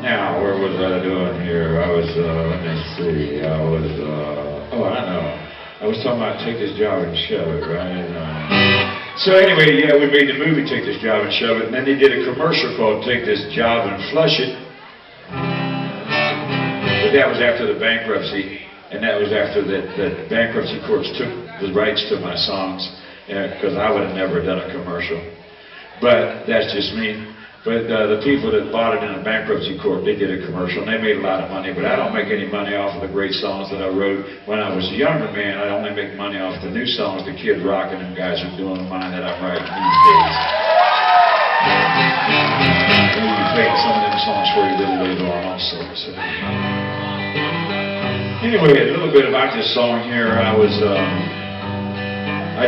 Now, where was I doing here? I was, let me see, I was, oh, I know. I was talking about Take This Job and Shove It, right? So anyway, yeah, we made the movie Take This Job and Shove It, and then they did a commercial called Take This Job and Flush It. But that was after the bankruptcy, and that was after the bankruptcy courts took the rights to my songs, because I would have never done a commercial. But that's just me. But the people that bought it in a bankruptcy court, they did a commercial, and they made a lot of money. But I don't make any money off of the great songs that I wrote when I was a younger man. I only make money off the new songs the Kid Rock and them guys are doing, mine that I'm writing these days. And we'll be playing some of them songs for you a little later on also. So. Anyway, a little bit about this song here. I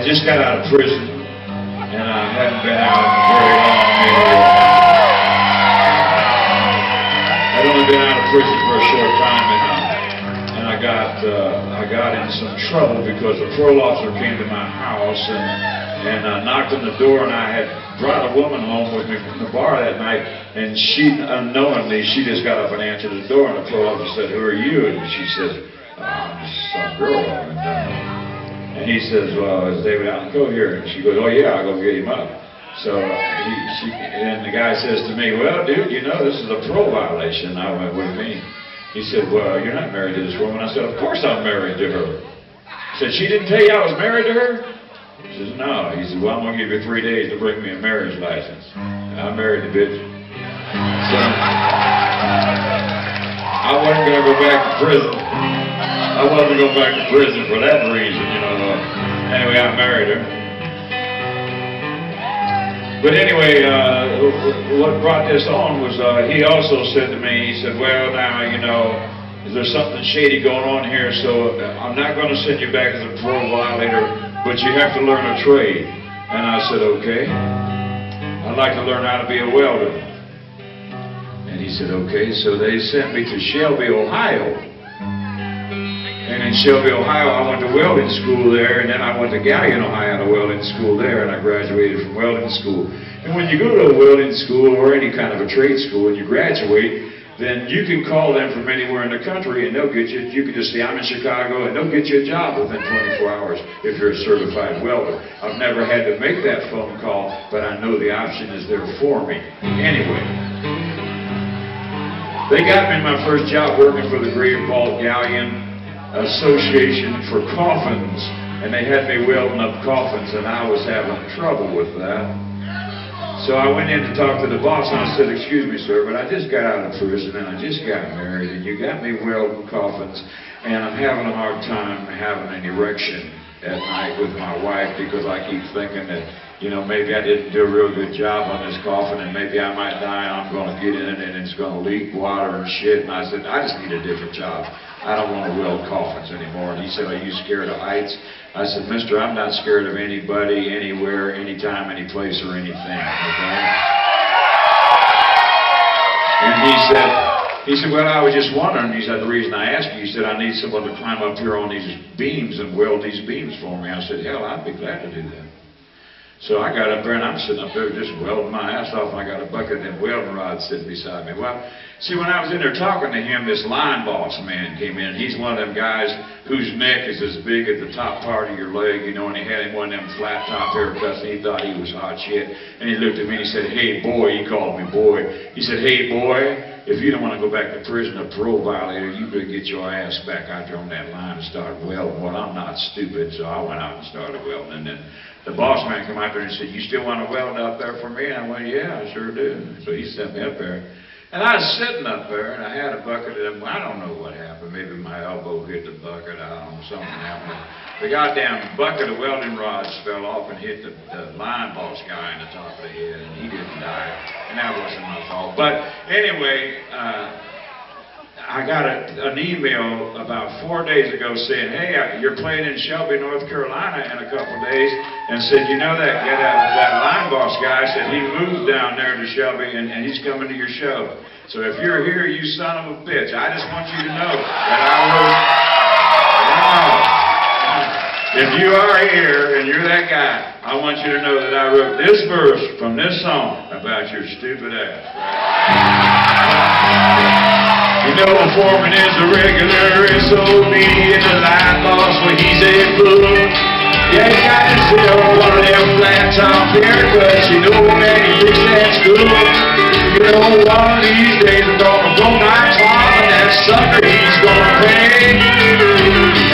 just got out of prison, and I haven't been out very long. I'd only been out of prison for a short time, and I got in some trouble because the parole officer came to my house and knocked on the door, and I had brought a woman home with me from the bar that night, and she, unknowingly, she just got up and answered the door, and the parole officer said, "Who are you?" And she said, "I'm some girl." And he says, "Well, is David Allen Coe here?" And she goes, "Oh yeah, I'll go get him up." So and the guy says to me, "Well, dude, you know, this is a parole violation." I went, "What do you mean?" He said, "Well, you're not married to this woman." I said, "Of course I'm married to her." He said, "She didn't tell you I was married to her?" He says, "No." He said, "Well, I'm going to give you 3 days to bring me a marriage license." And I married the bitch. So I wasn't going to go back to prison. I wasn't going back to prison for that reason, you know. Anyway, I married her. But anyway, what brought this on was he also said to me, he said, "Well, now, you know, is there something shady going on here, so I'm not going to send you back as a parole violator, but you have to learn a trade." And I said, "Okay. I'd like to learn how to be a welder." And he said, "Okay." So they sent me to Shelby, Ohio. And in Shelby, Ohio, I went to welding school there, and then I went to Galion, Ohio, to welding school there, and I graduated from welding school. And when you go to a welding school or any kind of a trade school and you graduate, then you can call them from anywhere in the country and they'll get you, you can just say, "I'm in Chicago," and they'll get you a job within 24 hours if you're a certified welder. I've never had to make that phone call, but I know the option is there for me. Anyway, they got me my first job working for the Greater Ball Galleon Association for coffins, and they had me welding up coffins, and I was having trouble with that. So I went in to talk to the boss, and I said, "Excuse me, sir, but I just got out of prison, and I just got married, and you got me welding coffins, and I'm having a hard time having an erection at night with my wife because I keep thinking that, you know, maybe I didn't do a real good job on this coffin, and maybe I might die, and I'm going to get in it, and it's going to leak water and shit." And I said, "I just need a different job. I don't want to weld coffins anymore." And he said, "Are you scared of heights?" I said, "Mister, I'm not scared of anybody, anywhere, anytime, any place, or anything." Okay? And he said, "Well, I was just wondering." He said, "The reason I asked you," he said, "I need someone to climb up here on these beams and weld these beams for me." I said, "Hell, I'd be glad to do that." So I got up there, and I'm sitting up there just welding my ass off, and I got a bucket of them welding rods sitting beside me. Well, see, when I was in there talking to him, this line boss man came in. He's one of them guys whose neck is as big as the top part of your leg, you know, and he had him one of them flat top haircuts, and he thought he was hot shit. And he looked at me and he said, "Hey, boy," he called me boy. He said, "Hey, boy, if you don't want to go back to prison, a parole violator, you better get your ass back out there on that line and start welding." Well, I'm not stupid, so I went out and started welding. And then the boss man came out there and said, "You still want to weld up there for me?" And I went, "Yeah, I sure do." So he sent me up there. And I was sitting up there, and I had a bucket of them. I don't know what happened. Maybe my elbow hit the bucket. I don't know, something happened. The goddamn bucket of welding rods fell off and hit the line boss guy in the top of the head, and he didn't die. And that wasn't my fault. But anyway, I got an email about 4 days ago saying, "Hey, you're playing in Shelby, North Carolina in a couple of days," and said, "You know that line boss guy said he moved down there to Shelby and he's coming to your show. So if you're here, you son of a bitch, I just want you to know that if you are here and you're that guy, I want you to know that I wrote this verse from this song about your stupid ass." know a foreman is a regular SOB in the light box where he's a fool. Yeah, he got himself one of them flat top haircuts, you know, man, he thinks that's cool. You know, one of these days we're gonna blow my top and that sucker he's gonna pay.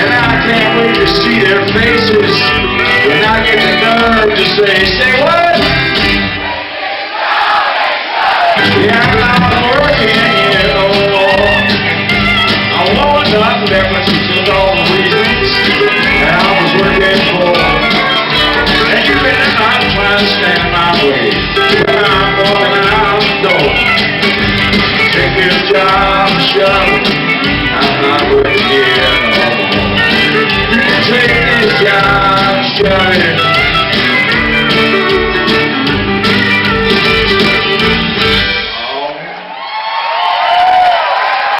And I can't wait to see their faces when I get the nerve to say what? Yeah, I'm not working, you know. I want nothing that much to all the reasons that I was working for. And you better not try to stand my way when I'm walking out the door. Take this job, shove it. I'm not working here no more. You can take this job, shove it.